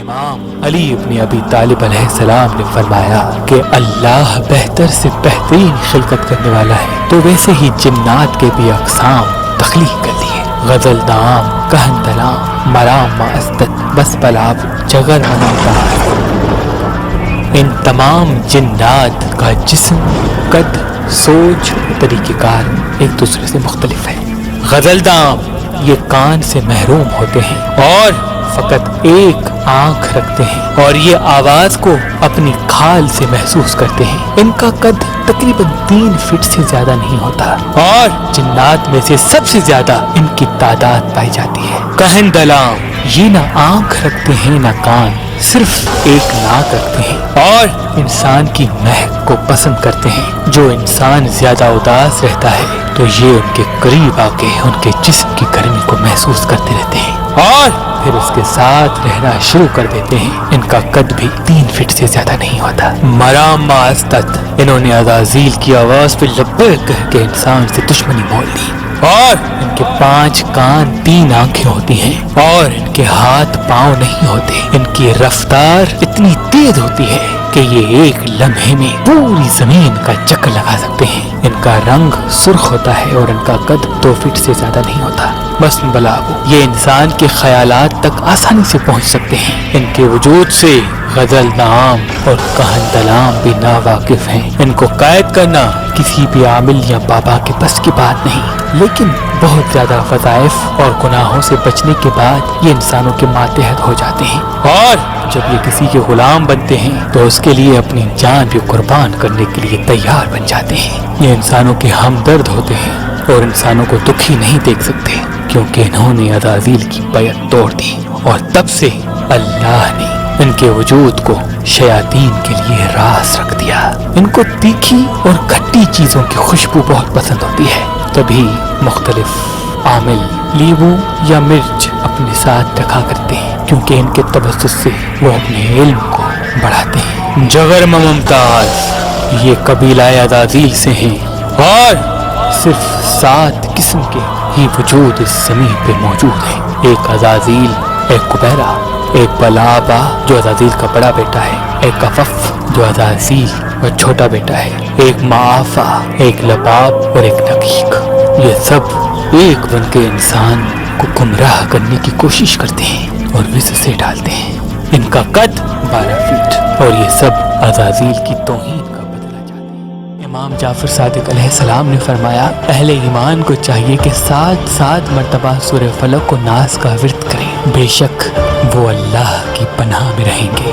امام علی ابن ابی طالب علیہ السلام نے فرمایا کہ اللہ بہتر سے بہترین خلقت کرنے والا ہے، تو ویسے ہی جنات کے بھی اقسام تخلیق کر دیے۔ غزل دام، کہن دلام، مرام معزت، بس پلاب، جگر منامدار، ان تمام جنات کا جسم، قد، سوچ، طریقہ کار ایک دوسرے سے مختلف ہے۔ غزل دام یہ کان سے محروم ہوتے ہیں اور فقط ایک آنکھ رکھتے ہیں اور یہ آواز کو اپنی کھال سے محسوس کرتے ہیں۔ ان کا قد تقریباً 3 فٹ سے زیادہ نہیں ہوتا اور جنات میں سے سب سے زیادہ ان کی تعداد پائی جاتی ہے۔ کہن دلام یہ نہ آنکھ رکھتے ہیں نہ کان، صرف ایک ناک رکھتے ہیں اور انسان کی مہک کو پسند کرتے ہیں۔ جو انسان زیادہ اداس رہتا ہے تو یہ ان کے قریب آ کے ان کے جسم کی گرمی کو محسوس کرتے رہتے ہیں اور پھر اس کے ساتھ رہنا شروع کر دیتے ہیں۔ ان کا قد بھی 3 فٹ سے زیادہ نہیں ہوتا۔ مرام معزت انہوں نے عزازیل کی آواز پہ لبیک کہہ کے انسان سے دشمنی مول لی اور ان کے 5 کان 3 آنکھیں ہوتی ہیں اور ان کے ہاتھ پاؤں نہیں ہوتے۔ ان کی رفتار اتنی تیز ہوتی ہے کہ یہ ایک لمحے میں پوری زمین کا چکر لگا سکتے ہیں۔ ان کا رنگ سرخ ہوتا ہے اور ان کا قد 2 فٹ سے زیادہ نہیں ہوتا۔ بس بلاغو یہ انسان کے خیالات تک آسانی سے پہنچ سکتے ہیں۔ ان کے وجود سے غزل دام اور کہن دلام بھی ناواقف ہیں۔ ان کو قید کرنا کسی بھی عامل یا بابا کے بس کی بات نہیں، لیکن بہت زیادہ وظائف اور گناہوں سے بچنے کے بعد یہ انسانوں کے ماتحت ہو جاتے ہیں اور جب یہ کسی کے غلام بنتے ہیں تو اس کے لیے اپنی جان بھی قربان کرنے کے لیے تیار بن جاتے ہیں۔ یہ انسانوں کے ہمدرد ہوتے ہیں اور انسانوں کو دکھی نہیں دیکھ سکتے کیونکہ انہوں نے عزازیل کی بیعت توڑ دی، اور تب سے اللہ نے ان کے وجود کو شیاطین کے لیے راز رکھ دیا۔ ان کو تیکھی اور کھٹی چیزوں کی خوشبو بہت پسند ہوتی ہے، تبھی مختلف عامل لیمو یا مرچ اپنے ساتھ رکھا کرتے ہیں کیونکہ ان کے تبسط سے وہ اپنے علم کو بڑھاتے ہیں۔ جگر ممتاز یہ قبیلہ عزازیل سے ہیں اور صرف 7 قسم کے ہی وجود اس زمین پہ موجود ہیں۔ ایک عزازیل، ایک کبیرہ، ایک بلابا جو عزازیل کا بڑا بیٹا ہے، ایک کفف جو عزازیل کا چھوٹا بیٹا ہے، ایک معافہ، ایک لباب اور ایک نقیق۔ یہ سب ایک بن کے انسان کو گمراہ کرنے کی کوشش کرتے ہیں اور وسوسے ڈالتے ہیں۔ ان کا قد 12 فٹ اور یہ سب عزازیل کی توہین کا بدلہ چاہتے ہیں۔ امام جعفر صادق علیہ السلام نے فرمایا اہل ایمان کو چاہیے کہ 7 مرتبہ سورہ فلق و ناس کا ورد کریں، بے شک وہ اللہ کی پناہ میں رہیں گے۔